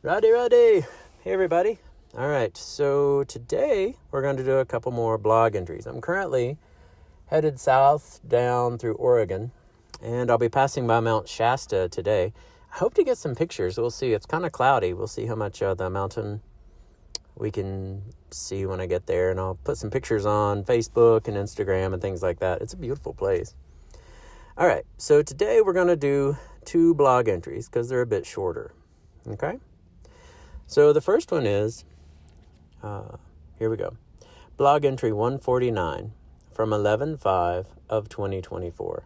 Ready. Hey, everybody. All right, so today we're going to do a couple more blog entries. I'm currently headed south down through Oregon, and I'll be passing by Mount Shasta today. I hope to get some pictures. We'll see. It's kind of cloudy. We'll see how much of the mountain we can see when I get there, and I'll put some pictures on Facebook and Instagram and things like that. It's a beautiful place. All right, so today we're going to do 2 blog entries because they're a bit shorter, okay? So the first one is, here we go, blog entry 149 from 11/5 of 2024.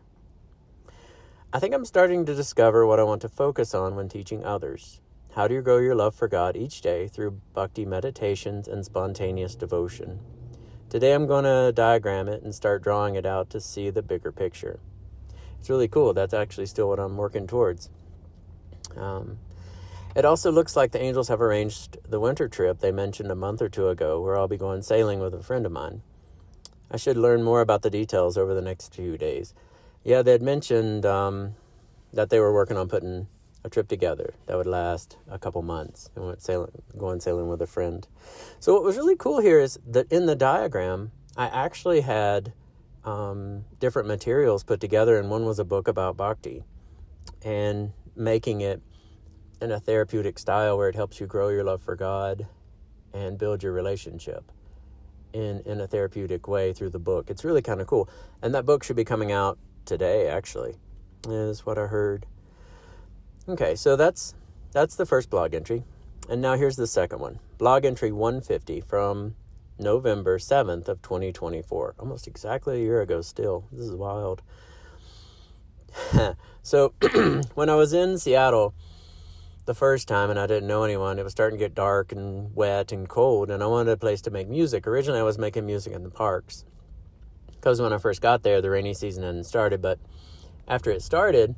I think I'm starting to discover what I want to focus on when teaching others. How do you grow your love for God each day through Bhakti meditations and spontaneous devotion? Today I'm going to diagram it and start drawing it out to see the bigger picture. It's really cool. That's actually still what I'm working towards. It also looks like the angels have arranged the winter trip they mentioned a month or 2 ago, where I'll be going sailing with a friend of mine. I should learn more about the details over the next few days. Yeah, they had mentioned that they were working on putting a trip together that would last a couple months and going sailing with a friend. So what was really cool here is that in the diagram, I actually had different materials put together, and one was a book about Bhakti and making it in a therapeutic style where it helps you grow your love for God and build your relationship in a therapeutic way through the book. It's really kind of cool. And that book should be coming out today, actually, is what I heard. Okay, so that's the first blog entry. And now here's the second one. Blog entry 150 from November 7th of 2024. Almost exactly a year ago still. This is wild. So when I was in Seattle the first time and I didn't know anyone, it was starting to get dark and wet and cold, and I wanted a place to make music. Originally I was making music in the parks because when I first got there the rainy season hadn't started, but after it started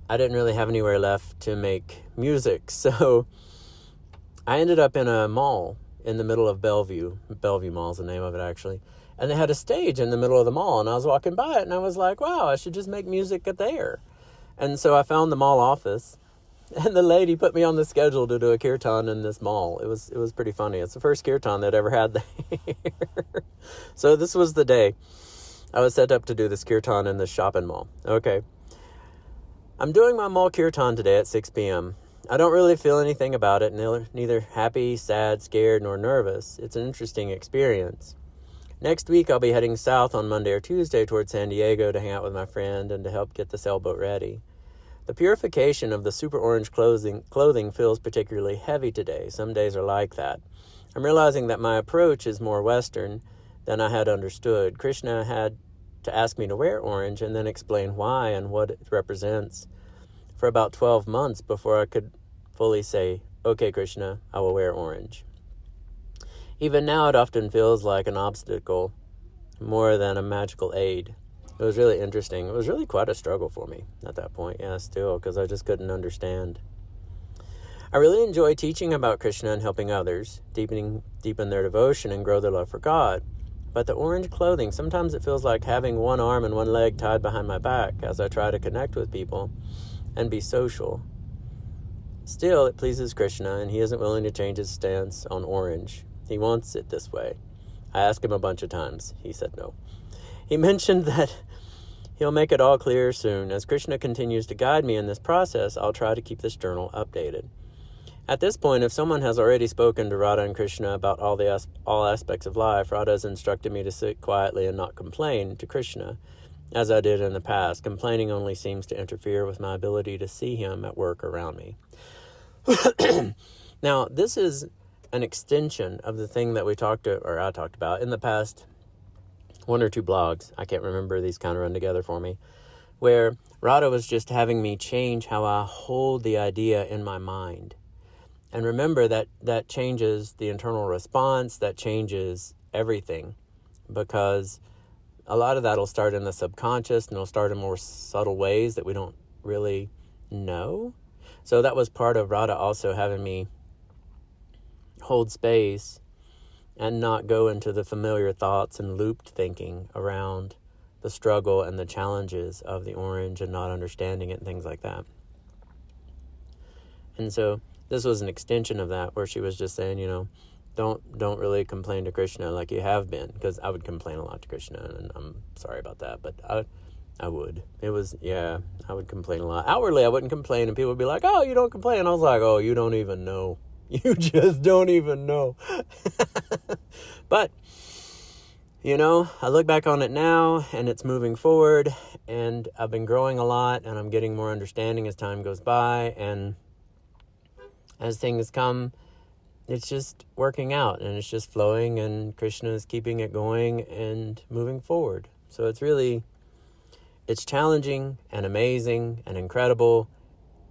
I didn't really have anywhere left to make music. So I ended up in a mall in the middle of Bellevue. Bellevue Mall is the name of it, actually. And they had a stage in the middle of the mall, and I was walking by it and I was like, wow, I should just make music there. And so I found the mall office, and the lady put me on the schedule to do a kirtan in this mall. It was pretty funny. It's the first kirtan they'd ever had there. So this was the day I was set up to do this kirtan in the shopping mall. Okay. I'm doing my mall kirtan today at 6 p.m. I don't really feel anything about it, neither happy, sad, scared, nor nervous. It's an interesting experience. Next week, I'll be heading south on Monday or Tuesday towards San Diego to hang out with my friend and to help get the sailboat ready. The purification of the super orange clothing feels particularly heavy today. Some days are like that. I'm realizing that my approach is more Western than I had understood. Krishna had to ask me to wear orange and then explain why and what it represents for about 12 months before I could fully say, okay, Krishna, I will wear orange. Even now, it often feels like an obstacle more than a magical aid. It was really interesting. It was really quite a struggle for me at that point, still, because I just couldn't understand. I really enjoy teaching about Krishna and helping others, deepen their devotion and grow their love for God. But the orange clothing, sometimes it feels like having one arm and one leg tied behind my back as I try to connect with people and be social. Still, it pleases Krishna, and he isn't willing to change his stance on orange. He wants it this way. I asked him a bunch of times. He said no. He mentioned that he'll make it all clear soon. As Krishna continues to guide me in this process, I'll try to keep this journal updated. At this point, if someone has already spoken to Radha and Krishna about all aspects of life, Radha has instructed me to sit quietly and not complain to Krishna, as I did in the past. Complaining only seems to interfere with my ability to see him at work around me. Now, this is an extension of the thing that I talked about in the past 1 or 2 blogs. I can't remember. These kind of run together for me, where Radha was just having me change how I hold the idea in my mind. And remember that changes the internal response, that changes everything, because a lot of that will start in the subconscious and it'll start in more subtle ways that we don't really know. So that was part of Radha also having me hold space and not go into the familiar thoughts and looped thinking around the struggle and the challenges of the orange and not understanding it and things like that. And so this was an extension of that, where she was just saying, don't really complain to Krishna like you have been, because I would complain a lot to Krishna, and I'm sorry about that, but I would. I would complain a lot. Outwardly, I wouldn't complain, and people would be like, oh, you don't complain. I was like, oh, you don't even know. You just don't even know. But, I look back on it now, and it's moving forward, and I've been growing a lot, and I'm getting more understanding as time goes by, and as things come, it's just working out, and it's just flowing, and Krishna is keeping it going and moving forward. So it's challenging and amazing and incredible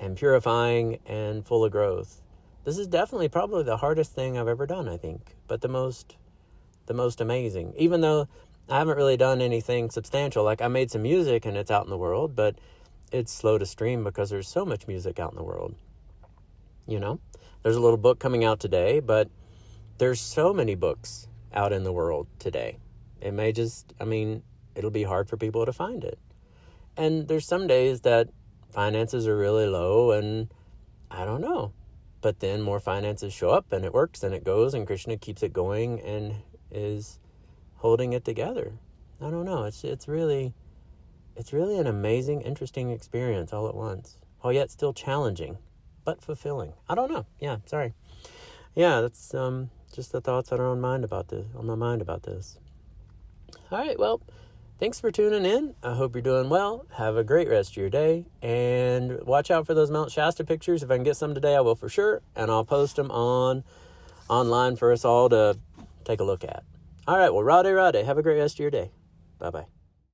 and purifying and full of growth. This is definitely probably the hardest thing I've ever done, I think, but the most amazing. Even though I haven't really done anything substantial, like I made some music and it's out in the world, but it's slow to stream because there's so much music out in the world. There's a little book coming out today, but there's so many books out in the world today. It'll be hard for people to find it. And there's some days that finances are really low, and I don't know. But then more finances show up, and it works, and it goes, and Krishna keeps it going and is holding it together. I don't know. It's really an amazing, interesting experience all at once, while yet still challenging, but fulfilling. I don't know. Yeah, sorry. Yeah, that's just the thoughts that are on my mind about this. All right, well, thanks for tuning in. I hope you're doing well. Have a great rest of your day. And watch out for those Mount Shasta pictures. If I can get some today, I will for sure. And I'll post them online for us all to take a look at. All right, well, Radhe Radhe. Have a great rest of your day. Bye-bye.